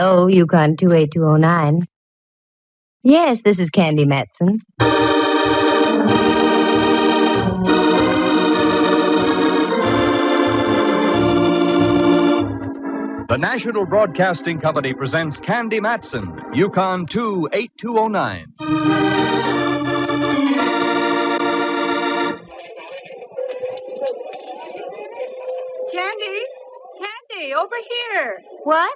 Hello, Yukon 28209. Yes, this is Candy Matson. The National Broadcasting Company presents Candy Matson, Yukon 28209. Candy, over here. What?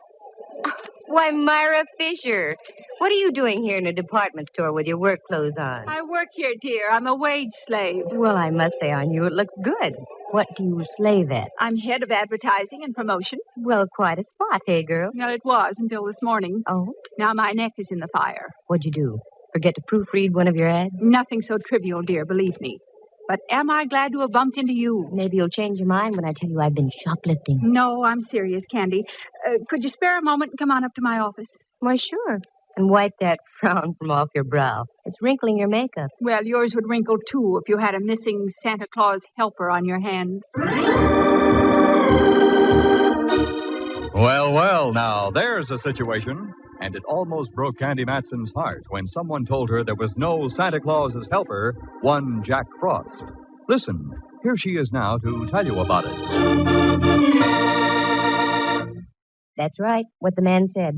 Why, Myra Fisher. What are you doing here in a department store with your work clothes on? I work here, dear. I'm a wage slave. Well, I must say on you it looks good. What do you slave at? I'm head of advertising and promotion. Well, quite a spot, hey, girl? Well, it was until this morning. Oh? Now my neck is in the fire. What'd you do? Forget to proofread one of your ads? Nothing so trivial, dear, believe me. But am I glad to have bumped into you? Maybe you'll change your mind when I tell you I've been shoplifting. No, I'm serious, Candy. Could you spare a moment and come on up to my office? Why, sure. And wipe that frown from off your brow. It's wrinkling your makeup. Well, yours would wrinkle, too, if you had a missing Santa Claus helper on your hands. Well, now, there's a situation. And it almost broke Candy Matson's heart when someone told her there was no Santa Claus's helper, one Jack Frost. Listen, here she is now to tell you about it. That's right, what the man said.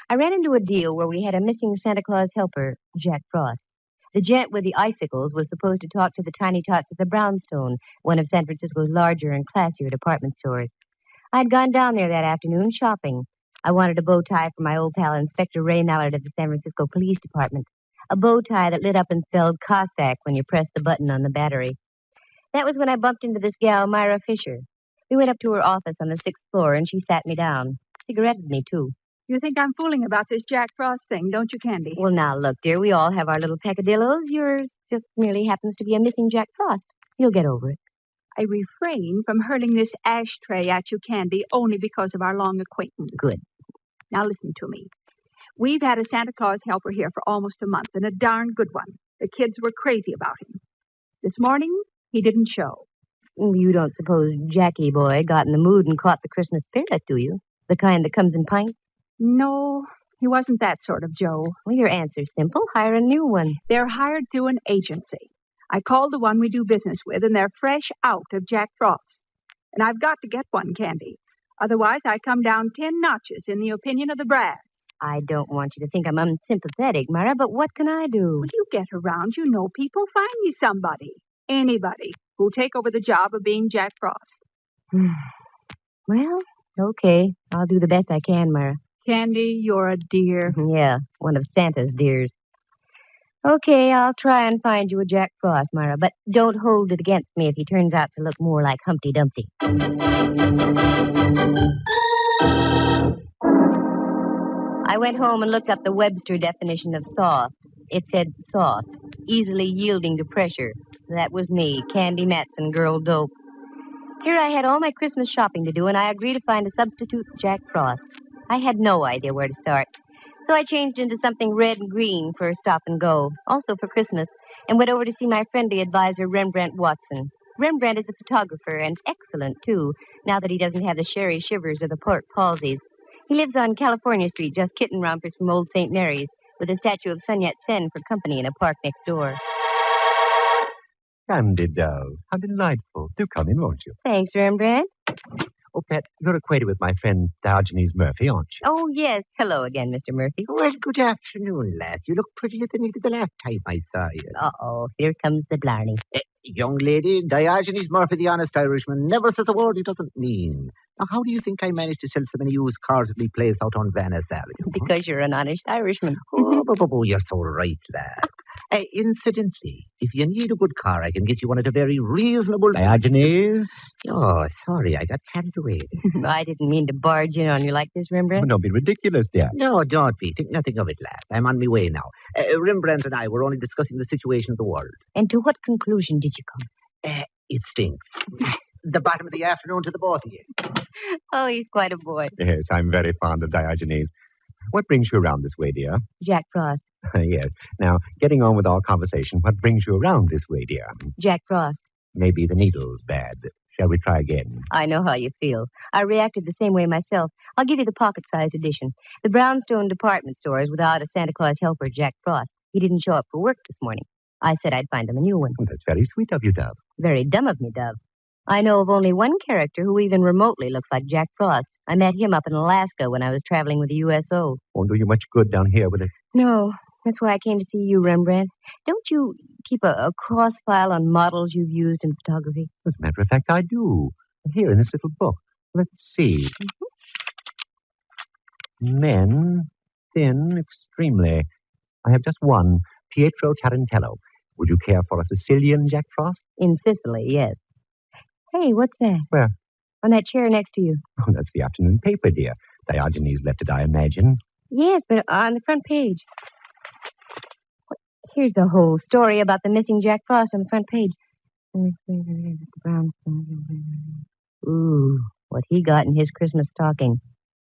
I ran into a deal where we had a missing Santa Claus helper, Jack Frost. The gent with the icicles was supposed to talk to the tiny tots at the Brownstone, one of San Francisco's larger and classier department stores. I'd gone down there that afternoon shopping. I wanted a bow tie for my old pal, Inspector Ray Mallard of the San Francisco Police Department. A bow tie that lit up and spelled Cossack when you pressed the button on the battery. That was when I bumped into this gal, Myra Fisher. We went up to her office on the 6th floor, and she sat me down. Cigaretted me, too. You think I'm fooling about this Jack Frost thing, don't you, Candy? Well, now, look, dear, we all have our little peccadillos. Yours just merely happens to be a missing Jack Frost. You'll get over it. I refrain from hurling this ashtray at you, Candy, only because of our long acquaintance. Good. Now listen to me. We've had a Santa Claus helper here for almost a month, and a darn good one. The kids were crazy about him. This morning, he didn't show. You don't suppose Jackie boy got in the mood and caught the Christmas spirit, do you? The kind that comes in pints? No, he wasn't that sort of Joe. Well, your answer's simple. Hire a new one. They're hired through an agency. I called the one we do business with, and they're fresh out of Jack Frost. And I've got to get one, Candy. Otherwise, I come down 10 notches in the opinion of the brass. I don't want you to think I'm unsympathetic, Myra, but what can I do? Well, you get around, you know people. Find me somebody, anybody, who'll take over the job of being Jack Frost. Well, okay. I'll do the best I can, Myra. Candy, you're a dear. Yeah, one of Santa's dears. Okay, I'll try and find you a Jack Frost, Myra, but don't hold it against me if he turns out to look more like Humpty Dumpty. I went home and looked up the Webster definition of soft. It said soft, easily yielding to pressure. That was me, Candy Matson, girl dope. Here I had all my Christmas shopping to do, and I agreed to find a substitute for Jack Frost. I had no idea where to start. So I changed into something red and green for a stop and go, also for Christmas, and went over to see my friendly advisor, Rembrandt Watson. Rembrandt is a photographer, and excellent, too, now that he doesn't have the sherry shivers or the pork palsies. He lives on California Street, just kitten rompers from Old St. Mary's, with a statue of Sun Yat-sen for company in a park next door. Candy, doll. How delightful. Do come in, won't you? Thanks, Rembrandt. Oh, Pet, you're acquainted with my friend Diogenes Murphy, aren't you? Oh, yes. Hello again, Mr. Murphy. Well, good afternoon, lad. You look prettier than you did the last time I saw you. Uh-oh, here comes the blarney. Young lady, Diogenes Murphy, the honest Irishman, never says a word he doesn't mean. Now, how do you think I managed to sell so many used cars at my place out on Venice Avenue? Because you're an honest Irishman. Oh, you're so right, lad. Incidentally, if you need a good car, I can get you one at a very reasonable... Diogenes? Oh, sorry, I got carried away. I didn't mean to barge in on you like this, Rembrandt. Oh, don't be ridiculous, dear. No, don't be. Think nothing of it, lad. I'm on my way now. Rembrandt and I were only discussing the situation of the world. And to what conclusion did you come? It stinks. The bottom of the afternoon to the both of you. Oh, he's quite a boy. Yes, I'm very fond of Diogenes. What brings you around this way, dear? Jack Frost. Yes. Now, getting on with our conversation, what brings you around this way, dear? Jack Frost. Maybe the needle's bad. Shall we try again? I know how you feel. I reacted the same way myself. I'll give you the pocket-sized edition. The brownstone department store is without a Santa Claus helper, Jack Frost. He didn't show up for work this morning. I said I'd find him a new one. That's very sweet of you, Dove. Very dumb of me, Dove. I know of only one character who even remotely looks like Jack Frost. I met him up in Alaska when I was traveling with the USO. Won't do you much good down here, will it? No, that's why I came to see you, Rembrandt. Don't you keep a cross-file on models you've used in photography? As a matter of fact, I do. Here in this little book. Let's see. Men, thin, extremely. I have just one, Pietro Tarantello. Would you care for a Sicilian Jack Frost? In Sicily, yes. Hey, what's that? Where? On that chair next to you. Oh, that's the afternoon paper, dear. Diogenes left it, I imagine. Yes, but on the front page. Here's the whole story about the missing Jack Frost on the front page. Ooh, what he got in his Christmas stocking.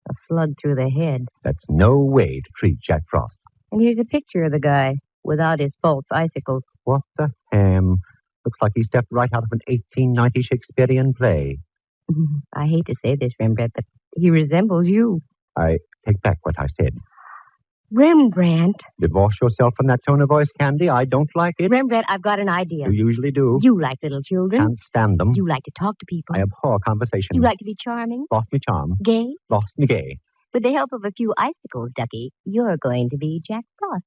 A slug through the head. That's no way to treat Jack Frost. And here's a picture of the guy without his false icicles. What the ham? Looks like he stepped right out of an 1890 Shakespearean play. I hate to say this, Rembrandt, but he resembles you. I take back what I said. Rembrandt. Divorce yourself from that tone of voice, Candy. I don't like it. Rembrandt, I've got an idea. You usually do. You like little children. Can't stand them. You like to talk to people. I abhor conversation. You like to be charming. Lost me charm. Gay. Lost me gay. With the help of a few icicles, Ducky, you're going to be Jack Frost.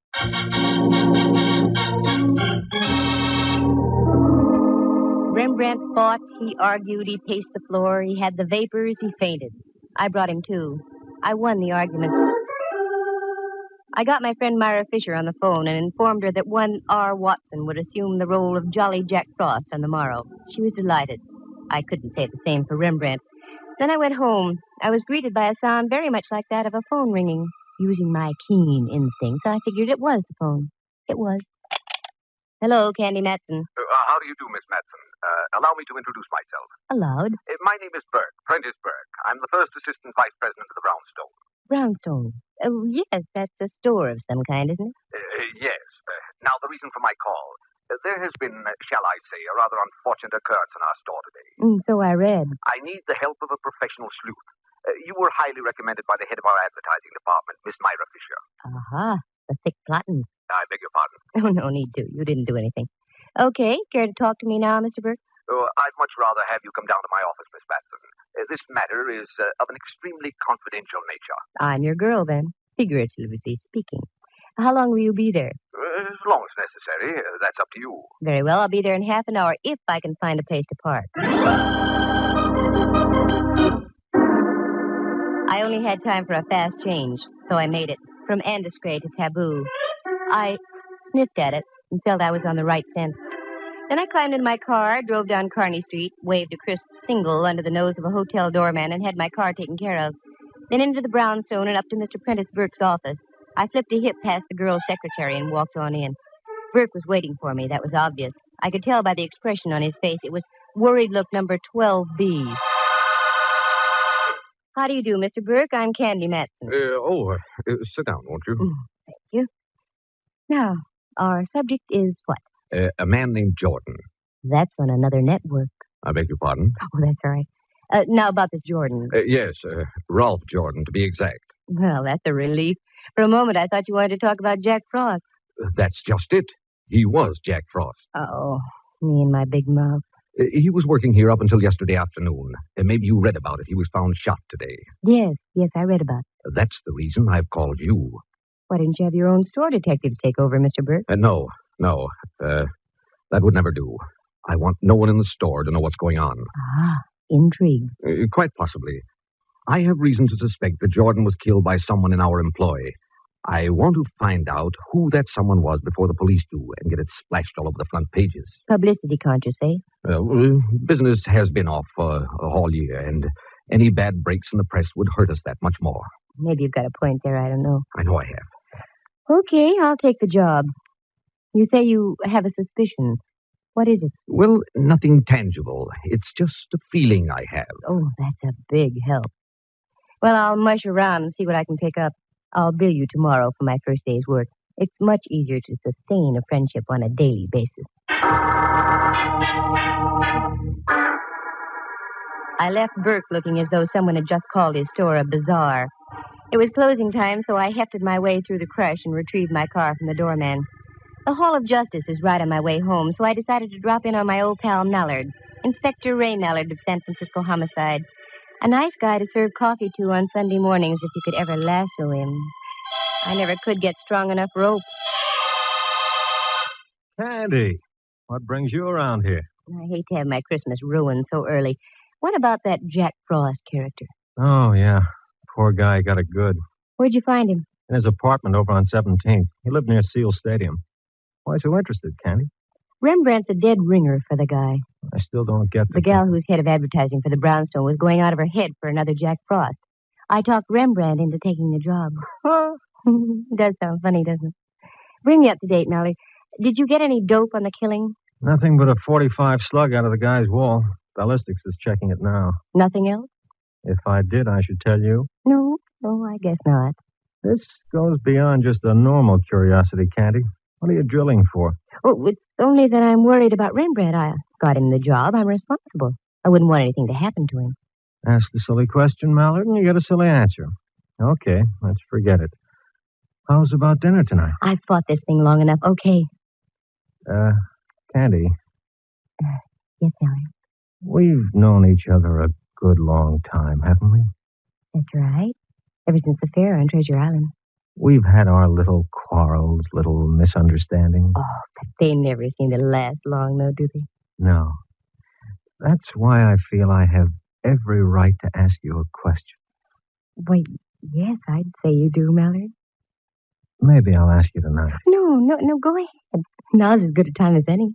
Rembrandt fought, he argued, he paced the floor, he had the vapors, he fainted. I brought him to. I won the argument. I got my friend Myra Fisher on the phone and informed her that one R. Watson would assume the role of Jolly Jack Frost on the morrow. She was delighted. I couldn't say the same for Rembrandt. Then I went home. I was greeted by a sound very much like that of a phone ringing. Using my keen instincts, I figured it was the phone. It was. Hello, Candy Matson. How do you do, Miss Matson? Allow me to introduce myself. Allowed. My name is Burke, Prentice Burke. I'm the first assistant vice president of the Brownstone. Brownstone. Oh, yes, that's a store of some kind, isn't it? Yes. Now, the reason for my call. There has been, shall I say, a rather unfortunate occurrence in our store today. So I read. I need the help of a professional sleuth. You were highly recommended by the head of our advertising department, Miss Myra Fisher. Aha, the thick plotting. I beg your pardon. Oh, no need to. You didn't do anything. Okay, care to talk to me now, Mr. Burke? I'd much rather have you come down to my office, Miss Matson. This matter is of an extremely confidential nature. I'm your girl, then, figuratively speaking. How long will you be there? As long as necessary. That's up to you. Very well, I'll be there in half an hour if I can find a place to park. I only had time for a fast change, so I made it. From Andescray to Taboo. I sniffed at it and felt I was on the right scent. Then I climbed into my car, drove down Kearny Street, waved a crisp single under the nose of a hotel doorman, and had my car taken care of. Then into the brownstone and up to Mr. Prentice Burke's office. I flipped a hip past the girl's secretary and walked on in. Burke was waiting for me. That was obvious. I could tell by the expression on his face. It was worried look number 12B. How do you do, Mr. Burke? I'm Candy Matson. Sit down, won't you? Thank you. Now, our subject is what? A man named Jordan. That's on another network. I beg your pardon? Oh, that's all right. Now about this Jordan. Yes, Ralph Jordan, to be exact. Well, that's a relief. For a moment, I thought you wanted to talk about Jack Frost. That's just it. He was Jack Frost. Oh, me and my big mouth. He was working here up until yesterday afternoon. Maybe you read about it. He was found shot today. Yes, I read about it. That's the reason I've called you. Why didn't you have your own store detectives take over, Mr. Burke? No. That would never do. I want no one in the store to know what's going on. Ah, intrigue. Quite possibly. I have reason to suspect that Jordan was killed by someone in our employ. I want to find out who that someone was before the police do and get it splashed all over the front pages. Publicity, can't you say? Business has been off all year, and any bad breaks in the press would hurt us that much more. Maybe you've got a point there, I don't know. I know I have. Okay, I'll take the job. You say you have a suspicion. What is it? Well, nothing tangible. It's just a feeling I have. Oh, that's a big help. Well, I'll mush around and see what I can pick up. I'll bill you tomorrow for my first day's work. It's much easier to sustain a friendship on a daily basis. I left Burke looking as though someone had just called his store a bazaar. It was closing time, so I hefted my way through the crush and retrieved my car from the doorman. The Hall of Justice is right on my way home, so I decided to drop in on my old pal Mallard, Inspector Ray Mallard of San Francisco Homicide. A nice guy to serve coffee to on Sunday mornings if you could ever lasso him. I never could get strong enough rope. Candy, what brings you around here? I hate to have my Christmas ruined so early. What about that Jack Frost character? Oh, yeah. Poor guy got it good. Where'd you find him? In his apartment over on 17th. He lived near Seal Stadium. Why so interested, Candy? Rembrandt's a dead ringer for the guy. I still don't get The gal who's head of advertising for the Brownstone was going out of her head for another Jack Frost. I talked Rembrandt into taking the job. Does sound funny, doesn't it? Bring me up to date, Mallard. Did you get any dope on the killing? Nothing but a .45 slug out of the guy's wall. Ballistics is checking it now. Nothing else? If I did, I should tell you. No, I guess not. This goes beyond just a normal curiosity, Candy. What are you drilling for? Oh, it's only that I'm worried about Rembrandt. I got him the job. I'm responsible. I wouldn't want anything to happen to him. Ask a silly question, Mallard, and you get a silly answer. Okay, let's forget it. How's about dinner tonight? I've fought this thing long enough. Okay. Candy. Yes, Mallard. We've known each other a good long time, haven't we? That's right. Ever since the fair on Treasure Island. We've had our little quarrels, little misunderstandings. Oh, but they never seem to last long, though, do they? No. That's why I feel I have every right to ask you a question. Wait, yes, I'd say you do, Mallard. Maybe I'll ask you tonight. No, go ahead. Now's as good a time as any.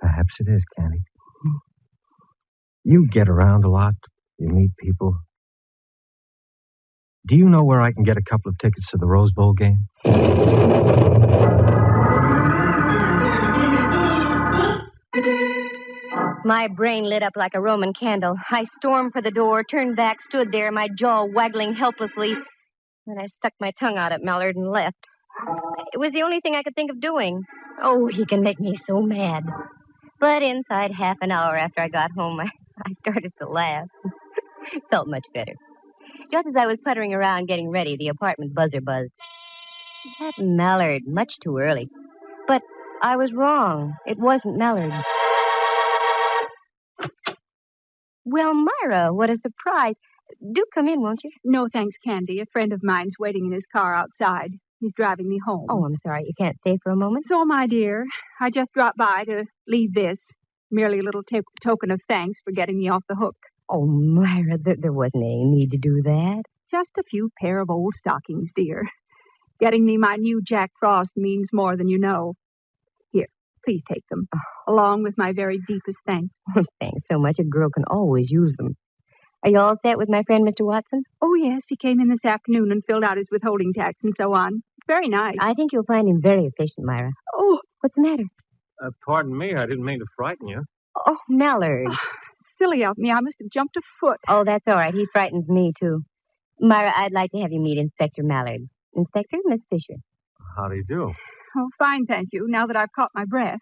Perhaps it is, Candy. You get around a lot. You meet people. Do you know where I can get a couple of tickets to the Rose Bowl game? My brain lit up like a Roman candle. I stormed for the door, turned back, stood there, my jaw waggling helplessly. Then I stuck my tongue out at Mallard and left. It was the only thing I could think of doing. Oh, he can make me so mad. But inside half an hour after I got home, I started to laugh. Felt much better. Just as I was puttering around getting ready, the apartment buzzer buzzed. That Mallard, much too early. But I was wrong. It wasn't Mallard. Well, Myra, what a surprise. Do come in, won't you? No, thanks, Candy. A friend of mine's waiting in his car outside. He's driving me home. Oh, I'm sorry. You can't stay for a moment? So, my dear, I just dropped by to leave this. Merely a little token of thanks for getting me off the hook. Oh, Myra, there wasn't any need to do that. Just a few pair of old stockings, dear. Getting me my new Jack Frost means more than you know. Here, please take them, along with my very deepest thanks. Thanks so much. A girl can always use them. Are you all set with my friend, Mr. Watson? Oh, yes. He came in this afternoon and filled out his withholding tax and so on. Very nice. I think you'll find him very efficient, Myra. Oh, what's the matter? Pardon me. I didn't mean to frighten you. Oh, Mallard. Silly of me. I must have jumped a foot. Oh, that's all right. He frightens me, too. Myra, I'd like to have you meet Inspector Mallard. Inspector, Miss Fisher. How do you do? Oh, fine, thank you, now that I've caught my breath.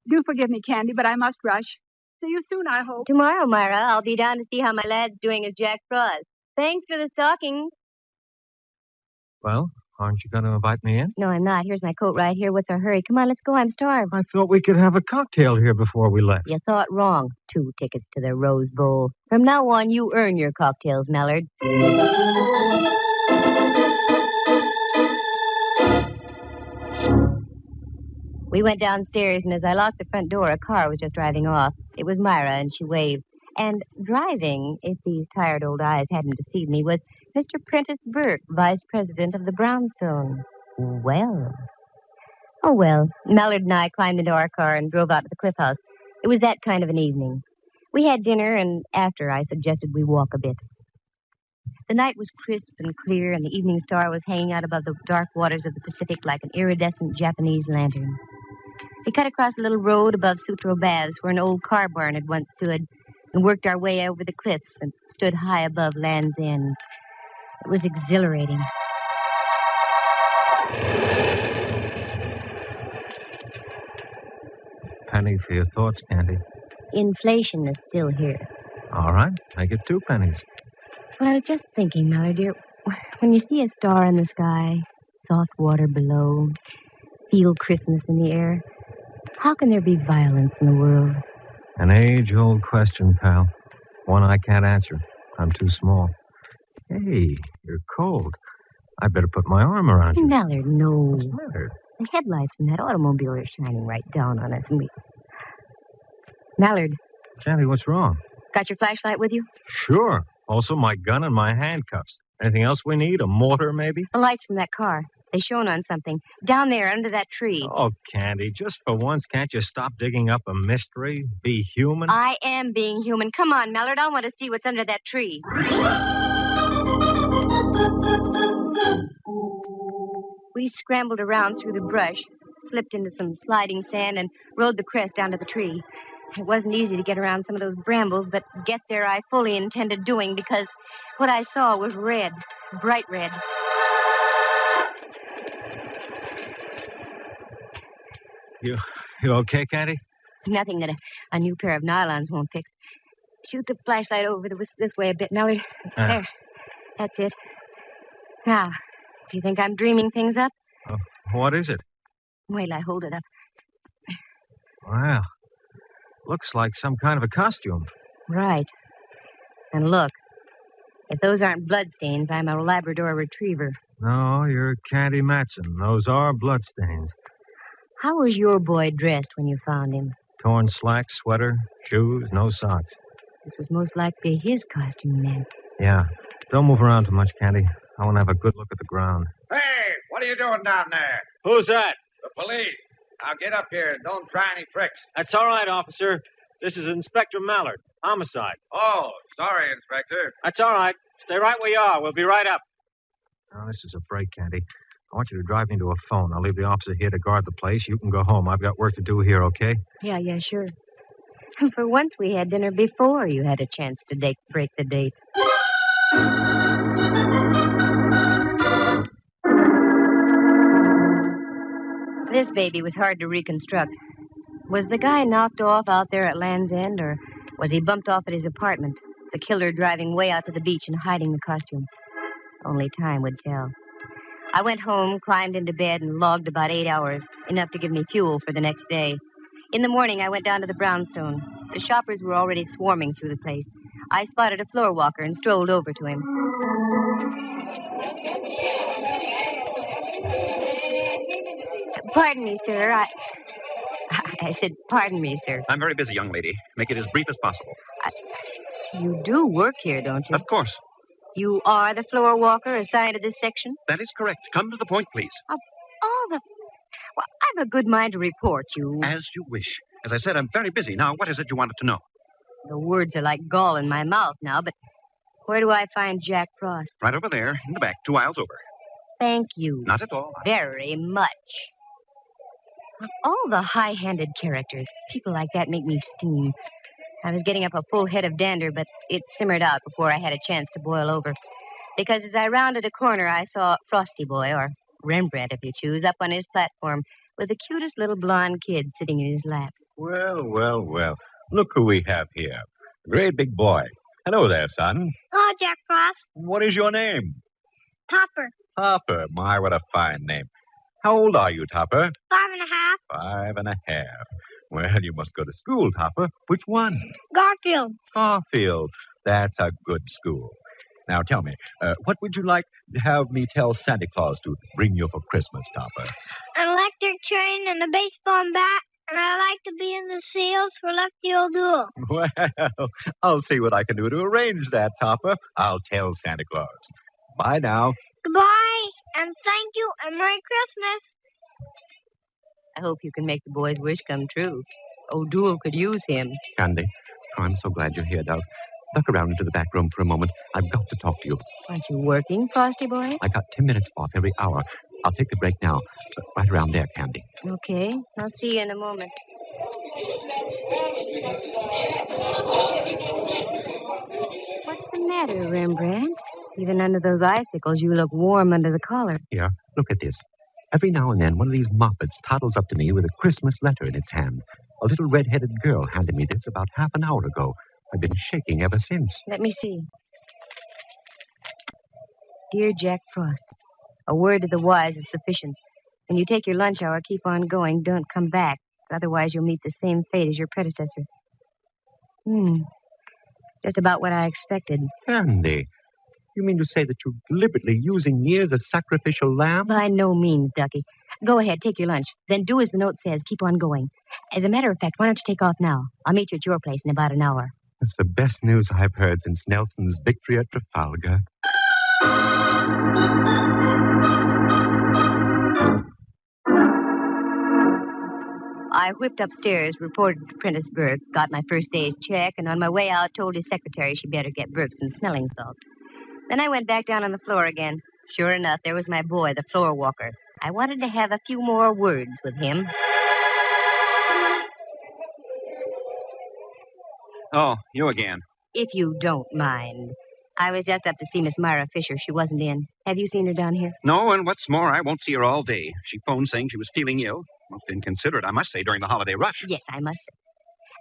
Do forgive me, Candy, but I must rush. See you soon, I hope. Tomorrow, Myra, I'll be down to see how my lad's doing as Jack Frost. Thanks for the stockings. Well, aren't you going to invite me in? No, I'm not. Here's my coat right here. What's our hurry? Come on, let's go. I'm starved. I thought we could have a cocktail here before we left. You thought wrong. 2 tickets to the Rose Bowl. From now on, you earn your cocktails, Mallard. We went downstairs, and as I locked the front door, a car was just driving off. It was Myra, and she waved. And driving, if these tired old eyes hadn't deceived me, was Mr. Prentice Burke, vice president of the Brownstone. Well. Oh, well. Mallard and I climbed into our car and drove out to the Cliff House. It was that kind of an evening. We had dinner, and after, I suggested we walk a bit. The night was crisp and clear, and the evening star was hanging out above the dark waters of the Pacific like an iridescent Japanese lantern. We cut across a little road above Sutro Baths, where an old car barn had once stood, and worked our way over the cliffs and stood high above Land's End. It was exhilarating. Penny for your thoughts, Candy. Inflation is still here. All right, make it 2 pennies. Well, I was just thinking, Mallard, dear, when you see a star in the sky, soft water below, feel Christmas in the air, how can there be violence in the world? An age-old question, pal. One I can't answer. I'm too small. Hey, you're cold. I better put my arm around you. Mallard, no. What's the matter? The headlights from that automobile are shining right down on us, and we... Mallard, Candy, what's wrong? got your flashlight with you? Sure. Also my gun and my handcuffs. Anything else we need? A mortar, maybe? The lights from that car. They shone on something. Down there, under that tree. Oh, Candy, just for once, can't you stop digging up a mystery? Be human? I am being human. Come on, Mallard. I want to see what's under that tree. We scrambled around through the brush, slipped into some sliding sand, and rode the crest down to the tree. It wasn't easy to get around some of those brambles, but get there I fully intended doing because what I saw was red, bright red. You okay, Candy? Nothing that a new pair of nylons won't fix. Shoot the flashlight over this way a bit, Mallard. There. That's it. Now, do you think I'm dreaming things up? What is it? Wait till I hold it up. Wow. Looks like some kind of a costume. Right. And look, if those aren't bloodstains, I'm a Labrador retriever. No, you're Candy Matson. Those are bloodstains. How was your boy dressed when you found him? Torn slacks, sweater, shoes, no socks. This was most likely his costume, then. Yeah. Don't move around too much, Candy. I want to have a good look at the ground. Hey, what are you doing down there? Who's that? The police. Now get up here and don't try any tricks. That's all right, officer. This is Inspector Mallard. Homicide. Oh, sorry, Inspector. That's all right. Stay right where you are. We'll be right up. Now, this is a break, Candy. I want you to drive me to a phone. I'll leave the officer here to guard the place. You can go home. I've got work to do here, okay? Yeah, sure. For once, we had dinner before you had a chance to break the date. This baby was hard to reconstruct. Was the guy knocked off out there at Land's End, or was he bumped off at his apartment, the killer driving way out to the beach and hiding the costume? Only time would tell. I went home, climbed into bed, and logged about 8 hours, enough to give me fuel for the next day. In the morning, I went down to the brownstone. The shoppers were already swarming through the place. I spotted a floor walker and strolled over to him. Pardon me, sir. I said, pardon me, sir. I'm very busy, young lady. Make it as brief as possible. You do work here, don't you? Of course. You are the floor walker assigned to this section? That is correct. Come to the point, please. Well, I've a good mind to report you. As you wish. As I said, I'm very busy. Now, what is it you wanted to know? The words are like gall in my mouth now, but where do I find Jack Frost? Right over there, in the back, 2 aisles over. Thank you. Not at all. Very much. Of all the high-handed characters, people like that make me steam. I was getting up a full head of dander, but it simmered out before I had a chance to boil over. Because as I rounded a corner, I saw Frosty Boy, or Rembrandt, if you choose, up on his platform with the cutest little blonde kid sitting in his lap. Well. Look who we have here. A great big boy. Hello there, son. Hello, Jack Frost. What is your name? Topper. Topper. My, what a fine name. How old are you, Topper? 5.5. 5.5. Well, you must go to school, Topper. Which one? Garfield. Garfield. That's a good school. Now, tell me, what would you like to have me tell Santa Claus to bring you for Christmas, Topper? An electric train and a baseball bat, and I like to be in the sales for Lefty O'Doul. Well, I'll see what I can do to arrange that, Topper. I'll tell Santa Claus. Bye now. Goodbye, and thank you, and Merry Christmas. I hope you can make the boy's wish come true. O'Doul could use him. Candy, I'm so glad you're here, Dove. Duck around into the back room for a moment. I've got to talk to you. Aren't you working, Frosty Boy? I got 10 minutes off every hour. I'll take the break now. Right around there, Candy. Okay. I'll see you in a moment. What's the matter, Rembrandt? Even under those icicles, you look warm under the collar. Here, look at this. Every now and then, one of these moppets toddles up to me with a Christmas letter in its hand. A little red-headed girl handed me this about half an hour ago. I've been shaking ever since. Let me see. Dear Jack Frost, a word to the wise is sufficient. When you take your lunch hour, keep on going. Don't come back. Otherwise, you'll meet the same fate as your predecessor. Just about what I expected. Candy, you mean to say that you're deliberately using me as a sacrificial lamb? By no means, Ducky. Go ahead, take your lunch. Then do as the note says. Keep on going. As a matter of fact, why don't you take off now? I'll meet you at your place in about an hour. That's the best news I've heard since Nelson's victory at Trafalgar. I whipped upstairs, reported to Prentice Burke, got my first day's check, and on my way out told his secretary she'd better get Burke some smelling salt. Then I went back down on the floor again. Sure enough, there was my boy, the floor walker. I wanted to have a few more words with him. Oh, you again. If you don't mind. I was just up to see Miss Myra Fisher. She wasn't in. Have you seen her down here? No, and what's more, I won't see her all day. She phoned saying she was feeling ill. Most inconsiderate, I must say, during the holiday rush. Yes, I must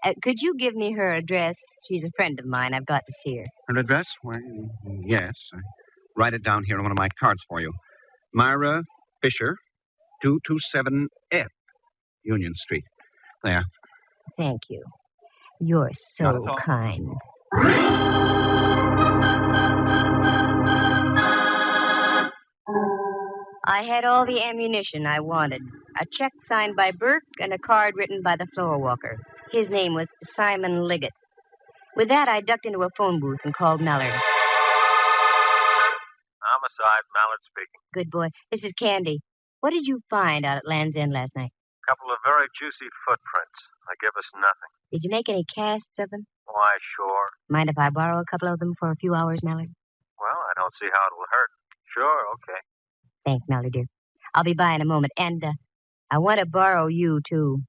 say. Could you give me her address? She's a friend of mine. I've got to see her. Her address? Why, yes. I write it down here on one of my cards for you. Myra Fisher, 227F, Union Street. There. Thank you. You're so kind. I had all the ammunition I wanted. A check signed by Burke and a card written by the floor walker. His name was Simon Liggett. With that, I ducked into a phone booth and called Mallard. Homicide, Mallard speaking. Good boy. This is Candy. What did you find out at Land's End last night? A couple of very juicy footprints. They give us nothing. Did you make any casts of them? Why, sure. Mind if I borrow a couple of them for a few hours, Mallard? Well, I don't see how it'll hurt. Sure, okay. Thanks, Mallard, dear. I'll be by in a moment. And I want to borrow you, too.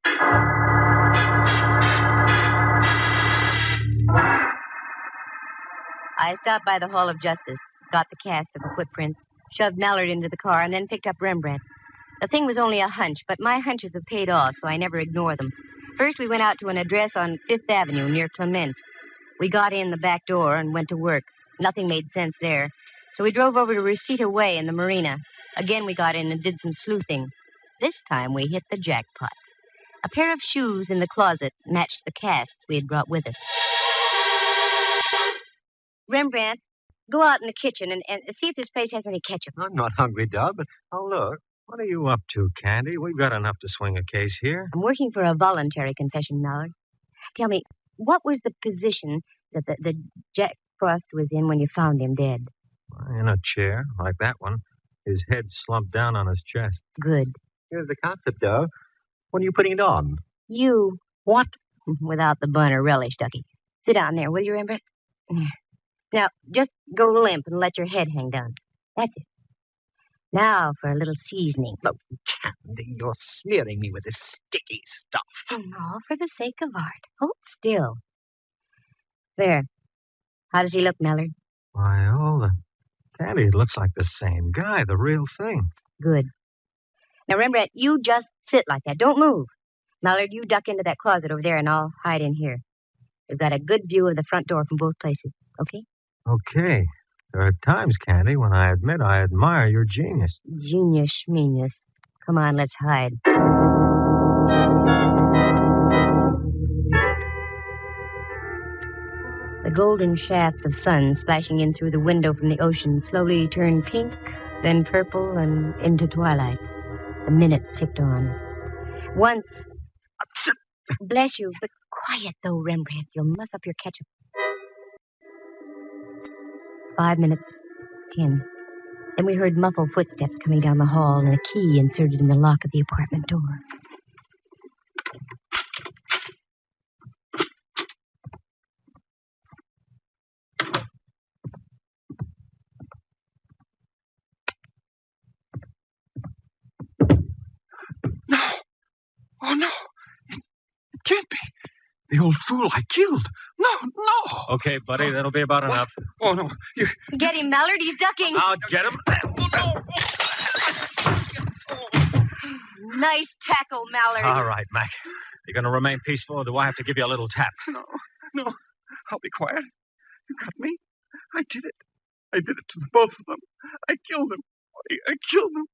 I stopped by the Hall of Justice, got the cast of the footprints, shoved Mallard into the car, and then picked up Rembrandt. The thing was only a hunch, but my hunches have paid off, so I never ignore them. First, we went out to an address on 5th Avenue near Clement. We got in the back door and went to work. Nothing made sense there. So we drove over to Reseda Way in the marina. Again, we got in and did some sleuthing. This time, we hit the jackpot. A pair of shoes in the closet matched the casts we had brought with us. Rembrandt, go out in the kitchen and see if this place has any ketchup. I'm not hungry, Dub, but I'll look. What are you up to, Candy? We've got enough to swing a case here. I'm working for a voluntary confession, Mallard. Tell me, what was the position that the Jack Frost was in when you found him dead? In a chair, like that one. His head slumped down on his chest. Good. Here's the concept, Dove. When are you putting it on? You. What? Without the bun or relish, Ducky. Sit down there, will you, Rembrandt? Now, just go limp and let your head hang down. That's it. Now for a little seasoning. Oh, Candy, you're smearing me with this sticky stuff. All for the sake of art. Hold still. There. How does he look, Mallard? Why, Candy, it looks like the same guy, the real thing. Good. Now, Rembrandt, you just sit like that. Don't move. Mallard, you duck into that closet over there, and I'll hide in here. We've got a good view of the front door from both places, okay? Okay. There are times, Candy, when I admit I admire your genius. Genius, schmenius. Come on, let's hide. The golden shafts of sun splashing in through the window from the ocean slowly turned pink, then purple, and into twilight. The minutes ticked on. Once... Bless you, but quiet, though, Rembrandt. You'll muss up your ketchup. 5 minutes, 10. Then we heard muffled footsteps coming down the hall and a key inserted in the lock of the apartment door. No! Oh, no! It can't be. The old fool I killed. No! Okay, buddy, that'll be about enough. Oh, no. You... Get him, Mallard. He's ducking. I'll get him. Nice tackle, Mallard. All right, Mac. You going to remain peaceful, or do I have to give you a little tap? No. I'll be quiet. You got me? I did it. I did it to the both of them. I killed them. I killed them.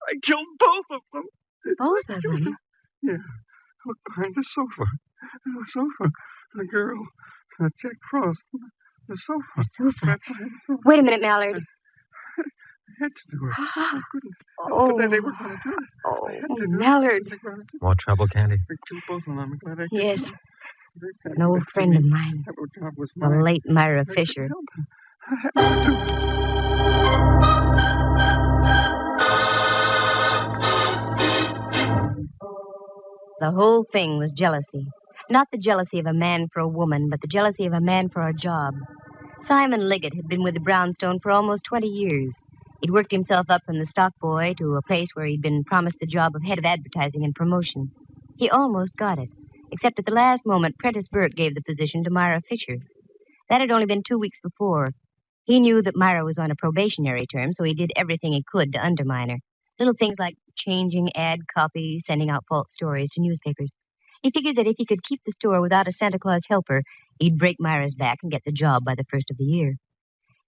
I killed both of them. Both of them? Yeah. Look behind the sofa. The sofa. The girl. Jack Frost. The sofa. The sofa? Right behind the sofa. Wait a minute, Mallard. I had to do it. I couldn't. Oh. But they were going to do it. Oh, Mallard. More trouble, Candy? I killed both of them. I'm glad I did. Yes. An old friend of mine. That job was The mine. late Myra Fisher. The whole thing was jealousy. Not the jealousy of a man for a woman, but the jealousy of a man for a job. Simon Liggett had been with the Brownstone for almost 20 years. He'd worked himself up from the stock boy to a place where he'd been promised the job of head of advertising and promotion. He almost got it, except at the last moment, Prentice Burke gave the position to Myra Fisher. That had only been 2 weeks before. He knew that Myra was on a probationary term, so he did everything he could to undermine her. Little things like changing ad copy, sending out false stories to newspapers. He figured that if he could keep the store without a Santa Claus helper, he'd break Myra's back and get the job by the first of the year.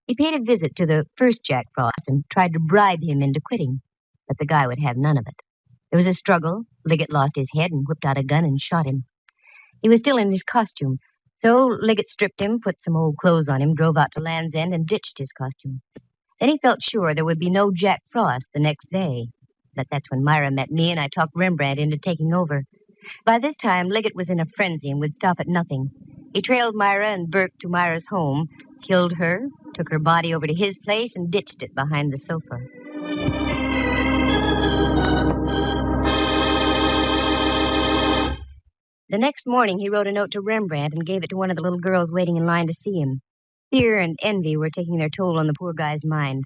He paid a visit to the first Jack Frost and tried to bribe him into quitting, but the guy would have none of it. There was a struggle. Liggett lost his head and whipped out a gun and shot him. He was still in his costume, so Liggett stripped him, put some old clothes on him, drove out to Land's End, and ditched his costume. Then he felt sure there would be no Jack Frost the next day. But that's when Myra met me, and I talked Rembrandt into taking over. By this time, Liggett was in a frenzy and would stop at nothing. He trailed Myra and Burke to Myra's home, killed her, took her body over to his place, and ditched it behind the sofa. The next morning, he wrote a note to Rembrandt and gave it to one of the little girls waiting in line to see him. Fear and envy were taking their toll on the poor guy's mind.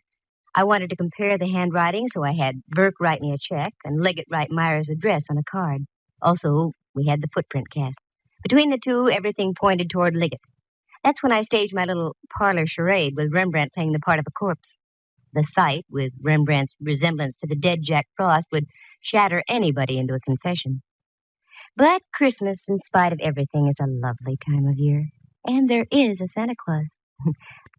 I wanted to compare the handwriting, so I had Burke write me a check and Liggett write Myra's address on a card. Also, we had the footprint cast. Between the two, everything pointed toward Liggett. That's when I staged my little parlor charade with Rembrandt playing the part of a corpse. The sight, with Rembrandt's resemblance to the dead Jack Frost, would shatter anybody into a confession. But Christmas, in spite of everything, is a lovely time of year. And there is a Santa Claus.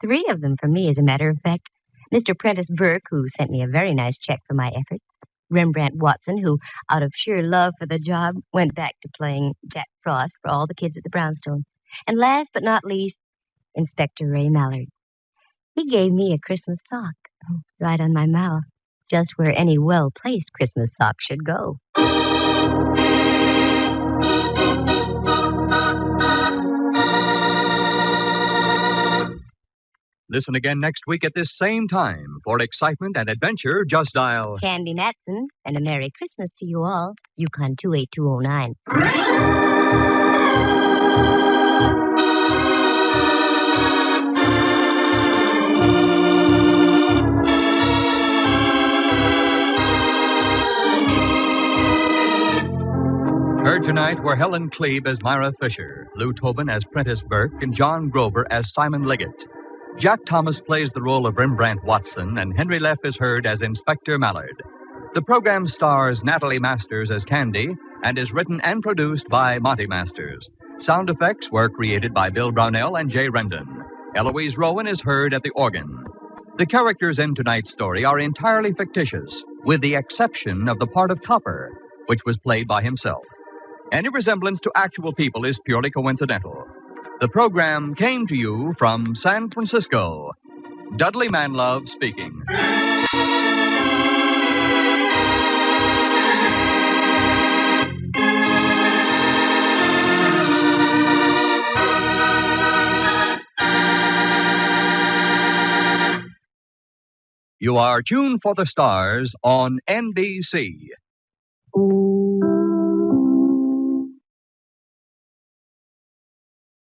3 of them for me, as a matter of fact. Mr. Prentice Burke, who sent me a very nice check for my efforts. Rembrandt Watson, who, out of sheer love for the job, went back to playing Jack Frost for all the kids at the Brownstone. And last but not least, Inspector Ray Mallard. He gave me a Christmas sock, right on my mouth, just where any well-placed Christmas sock should go. Listen again next week at this same time. For excitement and adventure, just dial Candy Matson, and a Merry Christmas to you all. Yukon 28209. Heard tonight were Helen Klebe as Myra Fisher, Lou Tobin as Prentice Burke, and John Grover as Simon Liggett. Jack Thomas plays the role of Rembrandt Watson, and Henry Leff is heard as Inspector Mallard. The program stars Natalie Masters as Candy and is written and produced by Monty Masters. Sound effects were created by Bill Brownell and Jay Rendon. Eloise Rowan is heard at the organ. The characters in tonight's story are entirely fictitious, with the exception of the part of Topper, which was played by himself. Any resemblance to actual people is purely coincidental. The program came to you from San Francisco. Dudley Manlove speaking. You are tuned for the stars on NBC. Ooh.